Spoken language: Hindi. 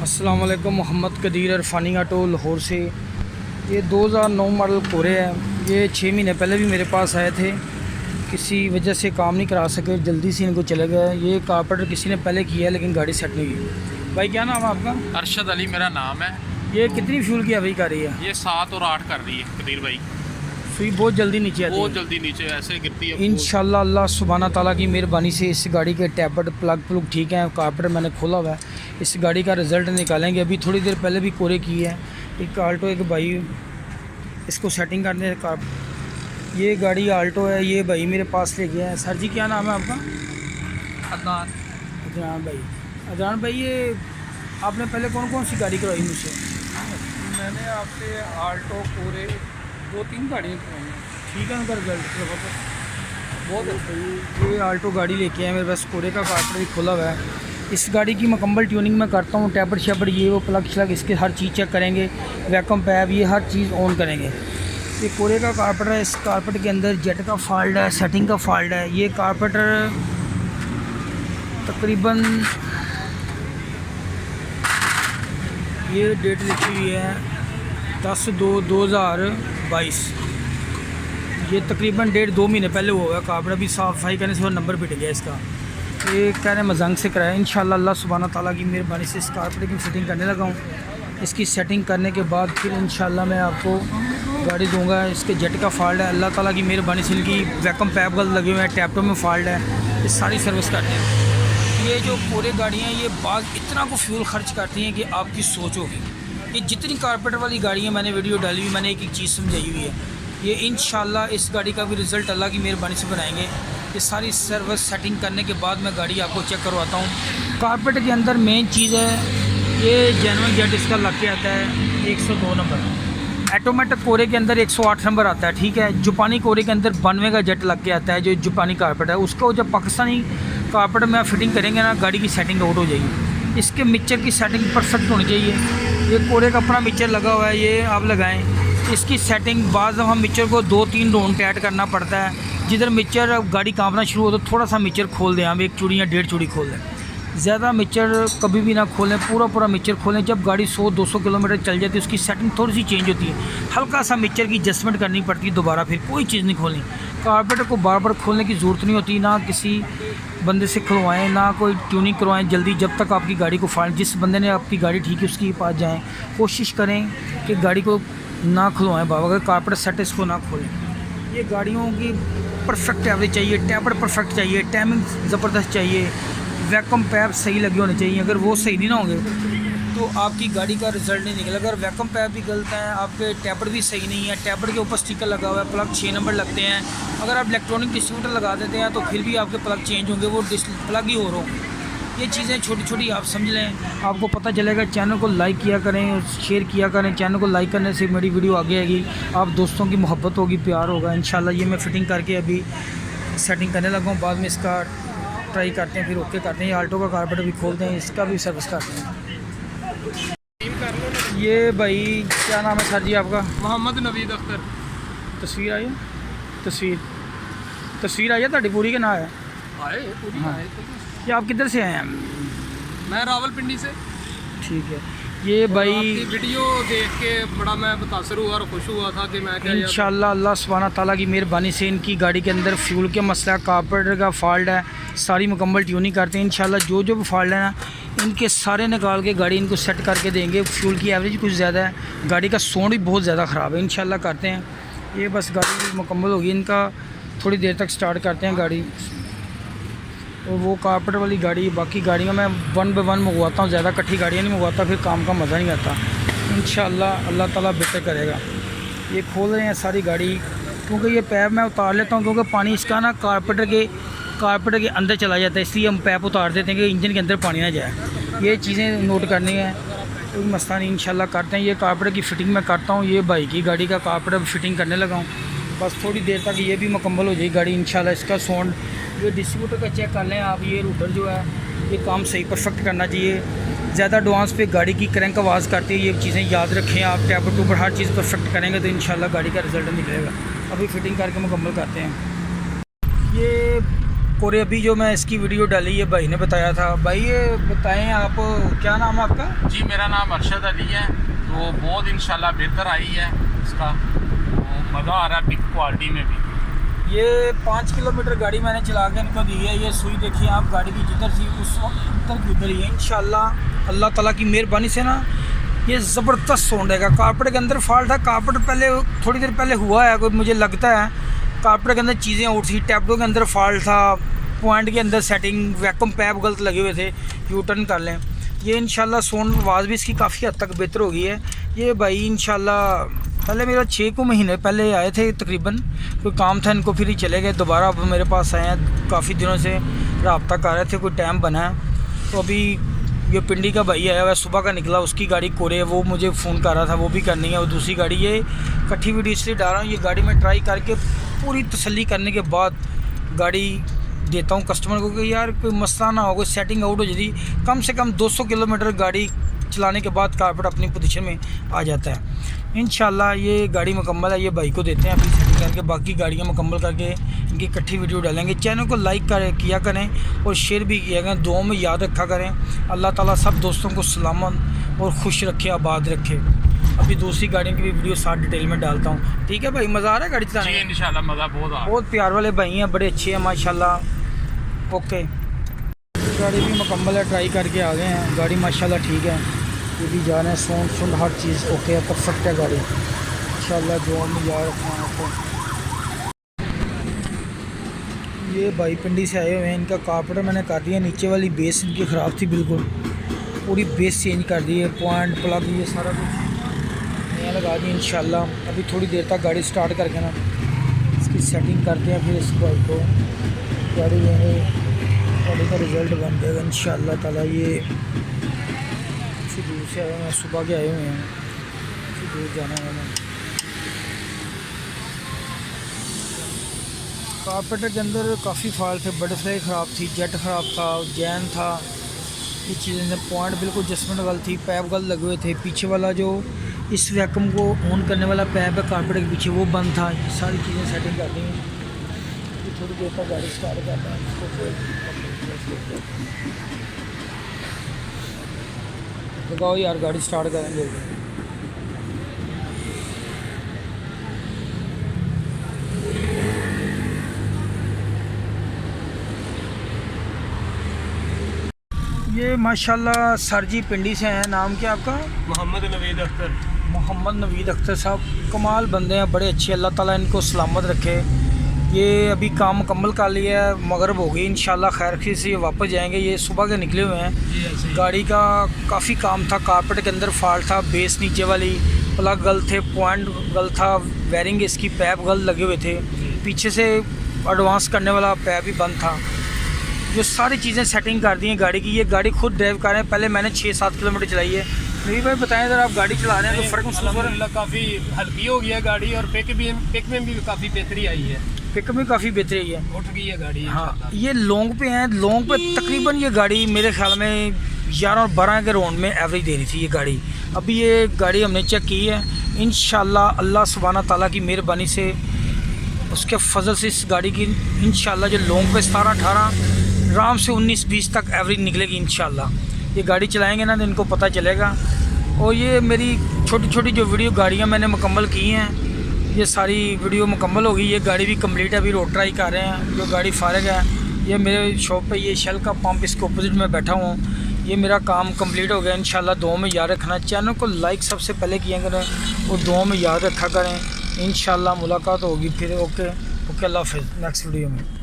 अस्सलाम वालेकुम। मोहम्मद कदीर अरफानी ऑटो लाहौर से। ये 2009 मॉडल कोरे है। ये 6 महीने पहले भी मेरे पास आए थे, किसी वजह से काम नहीं करा सके, जल्दी से इनको चले गए। ये कारपेंटर किसी ने पहले किया है लेकिन गाड़ी सेट नहीं की। भाई क्या नाम है आपका? अरशद अली मेरा नाम है। ये कितनी फ्यूल की अभी कर रही है? ये 7 और 8 कर रही है कदीर भाई। सुई बहुत जल्दी नीचे आती है, बहुत जल्दी नीचे ऐसे गिरती है। इंशाल्लाह अल्लाह सुब्हाना ताला की मेहरबानी से इस गाड़ी के टैबलेट प्लग ठीक हैं। कारपेंटर मैंने खोला हुआ है, इस गाड़ी का रिज़ल्ट निकालेंगे। अभी थोड़ी देर पहले भी कोरे की है। एक आल्टो, एक भाई इसको सेटिंग करने का। ये गाड़ी आल्टो है, ये भाई मेरे पास ले गया है। सर जी क्या नाम है आपका? अदनान। अदनान भाई। अदनान भाई, ये आपने पहले कौन कौन सी गाड़ी करवाई मुझसे? मैंने आपसे आल्टो कोरे 2-3 गाड़ियाँ करवाई हैं। ठीक है, उनका रिजल्ट बहुत अच्छा। ये आल्टो गाड़ी लेके आए मेरे पास, कोरे का कारपेंटर भी खोला हुआ है। इस गाड़ी की मुकम्मल ट्यूनिंग मैं करता हूँ। टैबलेट शैबलेट ये वो प्लग श्लग इसके हर चीज़ चेक करेंगे, वैक्यूम पैप ये हर चीज़ ऑन करेंगे। ये कोरे का कारपेंटर है। इस कारपेट के अंदर जेट का फॉल्ट है, सेटिंग का फॉल्ट है। ये कारपेंटर तकरीबन ये डेट लिखी हुई है 10/2/2022। ये तकरीबन 1.5-2 महीने पहले हुआ है। कारपेंटर भी साफ़ सफाई करने से नंबर पिट गया इसका। ये कह रहे हैं मजंग से कराया। इंशाल्लाह अल्लाह सुब्हाना ताला की मेहरबानी से इस कारपेंटर की फिटिंग करने लगा हूँ। इसकी सेटिंग करने के बाद फिर इंशाल्लाह मैं आपको गाड़ी दूंगा। इसके जेट का फॉल्ट है, अल्लाह ताला की मेहरबानी से इनकी वैक्यूम पैप गलत लगे हुए हैं, टैपटो में फॉल्ट है, ये सारी सर्विस करते हैं। ये जो पूरे गाड़ियाँ ये बाग इतना को फ्यूल खर्च करती हैं कि आपकी सोच होगी। ये जितनी कारपेंटर वाली गाड़ियाँ मैंने वीडियो डाली हुई, मैंने एक एक चीज़ समझाई हुई है। ये इंशाल्लाह इस गाड़ी का भी रिज़ल्ट अल्लाह की मेहरबानी से बनाएंगे। ये सारी सर्विस सेटिंग करने के बाद मैं गाड़ी आपको चेक करवाता हूँ। कारपेट के अंदर मेन चीज़ है ये जेन्युइन जेट इसका लग के आता है 102 नंबर। ऑटोमेटिक कोरे के अंदर 108 नंबर आता है, ठीक है। जापानी कोरे के अंदर 92 का जेट लग के आता है, जो जापानी कारपेट है। उसको जब पाकिस्तानी कारपेट में आप फिटिंग करेंगे ना, गाड़ी की सेटिंग आउट हो जाएगी। इसके मिक्सचर की सेटिंग परफेक्ट होनी चाहिए। ये कोरे का अपना मिक्सचर लगा हुआ है, ये आप लगाएं। इसकी सेटिंग बाद हम मिक्सचर को 2-3 राउंड टाइट करना पड़ता है। जिधर मिक्सचर गाड़ी कांपना शुरू हो तो थोड़ा सा मिक्सचर खोल दें, हम 1 चूड़ी या 1.5 चूड़ी खोल दें। ज़्यादा मिक्सचर कभी भी ना खोलें, पूरा मिक्सचर खोलें। जब गाड़ी 100-200 किलोमीटर चल जाती है उसकी सेटिंग थोड़ी सी चेंज होती है, हल्का सा मिक्सचर की एडजस्टमेंट करनी पड़ती है दोबारा। फिर कोई चीज़ नहीं खोलनी। कारपेंटर को बार बार खोलने की ज़रूरत नहीं होती, ना किसी बंदे से खुलवाएं, ना कोई ट्यूनिंग करवाएं जल्दी। जब तक आपकी गाड़ी को फाड़, जिस बंदे ने आपकी गाड़ी ठीक है उसके पास जाएं, कोशिश करें कि गाड़ी को ना खुलवाएं। बाबा अगर कारपेंटर सेट है इसको ना खोलें। ये गाड़ियों की परफेक्ट एवरेज चाहिए, टैबलेट परफेक्ट चाहिए, टाइमिंग ज़बरदस्त चाहिए, वैक्यूम पैप सही लगे होने चाहिए। अगर वो सही नहीं ना होंगे तो आपकी गाड़ी का रिज़ल्ट नहीं निकलेगा। अगर वैक्यूम पैप भी गलत है, आपके टैबलेट भी सही नहीं है, टैबलेट के ऊपर स्टिकर लगा हुआ है, प्लग 6 नंबर लगते हैं। अगर आप इलेक्ट्रॉनिक डिस्ट्रीब्यूटर लगा देते हैं तो फिर भी आपके प्लग चेंज होंगे, वो प्लग ही हो रहा हो। ये चीज़ें छोटी छोटी आप समझ लें, आपको पता चलेगा। चैनल को लाइक किया करें, शेयर किया करें। चैनल को लाइक करने से मेरी वीडियो आगे आएगी, आप दोस्तों की मोहब्बत होगी, प्यार होगा इंशाल्लाह। ये मैं फ़िटिंग करके अभी सेटिंग करने लगा हूँ, बाद में इसका ट्राई करते हैं, फिर ओके करते हैं। ये आल्टो का कारपेंटर भी खोलते हैं, इसका भी सर्विस करते हैं। ये भाई क्या नाम है सर जी आपका? मोहम्मद नवीद अख्तर। तस्वीर आई है? तस्वीर आई है ਤੁਹਾਡੀ पूरी के ना है? आए पूरी हाँ। आए। ये आप किधर से आए हैं? मैं रावलपिंडी से। ठीक है। ये भाई आपकी वीडियो देख के बड़ा मैं मुतासर हुआ और खुश हुआ था कि मैं क्या इंशाल्लाह अल्लाह सुब्हाना ताला की मेहरबानी से इनकी गाड़ी के अंदर फ्यूल के मसला, कारपेंटर का फॉल्ट है, सारी मुकम्मल ट्यूनिंग करते हैं। इंशाल्लाह जो जो भी फॉल्ट है ना, इनके सारे निकाल के गाड़ी इनको सेट करके देंगे। फ्यूल की एवरेज कुछ ज़्यादा है, गाड़ी का साउंड भी बहुत ज़्यादा ख़राब है। इंशाल्लाह करते हैं। ये बस गाड़ी मुकम्मल होगी, इनका थोड़ी देर तक स्टार्ट करते हैं गाड़ी। और वो कारपेंटर वाली गाड़ी, बाकी गाड़ियाँ मैं 1 बाय 1 मंगवाता हूँ, ज़्यादा इकट्ठी गाड़ियाँ नहीं मंगवाता, फिर काम का मज़ा नहीं आता। इंशाल्लाह अल्लाह ताला बेहतर करेगा। ये खोल रहे हैं सारी गाड़ी, क्योंकि ये पैप मैं उतार लेता हूँ, क्योंकि पानी इसका ना कारपेंटर के अंदर चला जाता है, इसलिए हम पैप उतार देते हैं कि इंजन के अंदर पानी ना जाए। ये चीज़ें नोट करनी है, कोई मसला नहीं, इंशाल्लाह करते हैं। ये कारपेंटर की फ़िटिंग मैं करता हूँ। ये भाई की गाड़ी का कारपेंटर फिटिंग करने लगा हूँ, बस थोड़ी देर तक ये भी मुकम्मल हो जाएगी गाड़ी इंशाल्लाह। इसका साउंड ये डिस्ट्रीब्यूटर का चेक कर लें आप। ये रूटर जो है ये काम सही परफेक्ट करना चाहिए। ज़्यादा एडवांस पे गाड़ी की क्रैंक आवाज़ करती है, ये चीज़ें याद रखें आप। टैबलेट ऊपर हर चीज़ परफेक्ट करेंगे तो इंशाल्लाह गाड़ी का रिज़ल्ट निकलेगा। अभी फ़िटिंग करके मुकम्मल करते हैं। ये कोरे अभी जो मैं इसकी वीडियो डाली है भाई ने बताया था। भाई ये बताएं आप, क्या नाम है आपका? जी मेरा नाम अरशद अली है। तो बहुत इंशाल्लाह बेहतर आई है इसका, तो मज़ा आ रहा है पिक क्वालिटी में भी। ये 5 किलोमीटर गाड़ी मैंने चला के इनको दी है। ये सुई देखिए आप, गाड़ी की जिधर थी उस वक्त उधर की उधर ही है। इंशाल्लाह अल्लाह ताला की मेहरबानी से ना ये ज़बरदस्त साउंड है। कारपेट के अंदर फॉल्ट है, कारपेट पहले थोड़ी देर पहले हुआ है कोई, मुझे लगता है कारपेट के अंदर चीज़ें उठ थी, टैबलों के अंदर फॉल्ट था, पॉइंट के अंदर सेटिंग, वैक्यूम पैप गलत लगे हुए थे, यू टर्न कर लें। ये इंशाल्लाह साउंड आवाज़ भी इसकी काफ़ी हद तक बेहतर हो गई है। ये भाई इंशाल्लाह पहले मेरा 6 को महीने पहले आए थे तकरीबन, कोई काम था इनको, फिर ही चले गए। दोबारा अब मेरे पास आए हैं, काफ़ी दिनों से रब्ता कर रहे थे, कोई टाइम बना है। तो अभी ये पिंडी का भाई आया हुआ है, सुबह का निकला, उसकी गाड़ी कोरे है, वो मुझे फ़ोन कर रहा था, वो भी करनी है। और दूसरी गाड़ी ये इकट्ठी वीडियो इसलिए डाल रहा हूँ, ये गाड़ी में ट्राई करके पूरी तसल्ली करने के बाद गाड़ी देता हूँ कस्टमर को कि यार कोई मसला ना हो, कोई सेटिंग आउट हो जाती। कम से कम 200 किलोमीटर गाड़ी चलाने के बाद कारपेट अपनी पोजीशन में आ जाता है। इंशाल्लाह ये गाड़ी मुकम्मल है, ये भाई को देते हैं अभी सेटिंग करके, बाकी गाड़ियाँ मुकम्मल करके इनकी इकट्ठी वीडियो डालेंगे। चैनल को लाइक किया करें और शेयर भी किया करें, दुआ में याद रखा करें। अल्लाह ताला सब दोस्तों को सलामत और खुश रखे, आबाद रखे। अभी दूसरी गाड़ियों की भी वीडियो साथ डिटेल में डालता हूँ। ठीक है भाई, मज़ा आ रहा है गाड़ी चलाने? जी इंशाल्लाह मज़ा बहुत आ रहा है। बहुत प्यार वाले भाई हैं, बड़े अच्छे हैं माशाल्लाह। ओके, गाड़ी भी मुकम्मल है, ट्राई करके आ गए हैं, गाड़ी माशाल्लाह ठीक है। ये भी जा रहे हैं, साउंड हर चीज़ ओके है, परफेक्ट है गाड़ी इंशाल्लाह। जो हम याद रखना है आपको। ये भाई पिंडी से आए हुए हैं, इनका कारपेटर मैंने कर दिया, नीचे वाली बेस इनकी ख़राब थी, बिल्कुल पूरी बेस चेंज कर दी है, पॉइंट प्लग ये सारा कुछ नया लगा दी इंशाल्लाह। अभी थोड़ी देर तक गाड़ी स्टार्ट करके ना इसकी सेटिंग करते हैं, फिर इस बाइक को गाड़ी लेंगे, गाड़ी का रिज़ल्ट बन जाएगा इंशाल्लाह ताला। ये काफ़ी दूर से आए हुए हैं, सुबह के आए हुए हैं, काफ़ी दूर जाना है मैंने। कारपेटर के अंदर काफ़ी फॉल्ट थे, बटरफ्लाई ख़राब थी, जेट ख़राब था, जैन था, ये चीज़ें पॉइंट बिल्कुल एडजस्टमेंट गलत थी, पैप गलत लगे हुए थे, पीछे वाला जो इस वैक्यूम को ऑन करने वाला पैप है कारपेटर के पीछे वो बंद था। ये सारी चीज़ें सेटिंग कर दी हैं। थोड़ी देर तक गाड़ी स्टार्ट करते हैं इसको, लगाओ यार गाड़ी स्टार्ट करेंगे। ये माशाल्लाह सर जी पिंडी से हैं, नाम क्या आपका? मोहम्मद नवीद अख्तर। मोहम्मद नवीद अख्तर साहब कमाल बंदे हैं, बड़े अच्छे, अल्लाह ताला इनको सलामत रखे। ये अभी काम मुकम्मल कर लिया है, मगरिब हो गई, इंशाल्लाह खैर खैर से ये वापस जाएंगे। ये सुबह के निकले हुए हैं। गाड़ी का काफ़ी काम था, कारपेट के अंदर फॉल्ट था, बेस नीचे वाली प्लग गलत थे, पॉइंट गलत था, वायरिंग इसकी पैप गलत लगे हुए थे, पीछे से एडवांस करने वाला पैप भी बंद था। जो सारी चीज़ें सेटिंग कर दी हैं गाड़ी की। ये गाड़ी खुद ड्राइव कर रहे हैं, पहले मैंने 6-7 किलोमीटर चलाई है। नवी भाई बताएं अगर आप गाड़ी चला रहे हैं तो फ़र्क महसूस हो रहा है? काफ़ी हल्की हो गई है गाड़ी, और पिक में भी काफ़ी बेहतरी आई है, पिकअप में काफ़ी बेहतरी आई है, उठ गई है गाड़ी। हाँ, ये लॉन्ग पे हैं, लॉन्ग पे तकरीबन ये गाड़ी मेरे ख्याल में 11 और 12 के राउंड में एवरेज दे रही थी ये गाड़ी। अभी ये गाड़ी हमने चेक की है, इंशाल्लाह अल्लाह सुब्हाना ताला की मेहरबानी से, उसके फजल से इस गाड़ी की इंशाल्लाह जो लॉन्ग पे 17-18 आराम से 19-20 तक एवरेज निकलेगी इंशाल्लाह। ये गाड़ी चलाएंगे ना तो इनको पता चलेगा। और ये मेरी छोटी छोटी जो वीडियो गाड़ियाँ मैंने मुकम्मल की हैं, ये सारी वीडियो मुकम्मल हो गई। ये गाड़ी भी कंप्लीट है, अभी रोड ट्राई कर रहे हैं, जो गाड़ी फारग है। ये मेरे शॉप पे ये शेल का पंप, इसके अपोजिट में बैठा हूँ। ये मेरा काम कंप्लीट हो गया इंशाल्लाह। दुआ में याद रखना, चैनल को लाइक सबसे पहले किया करें और दुआ में याद रखा करें। इंशाल्लाह मुलाकात होगी फिर। ओके, अल्लाह हाफ़िज़, नेक्स्ट वीडियो में।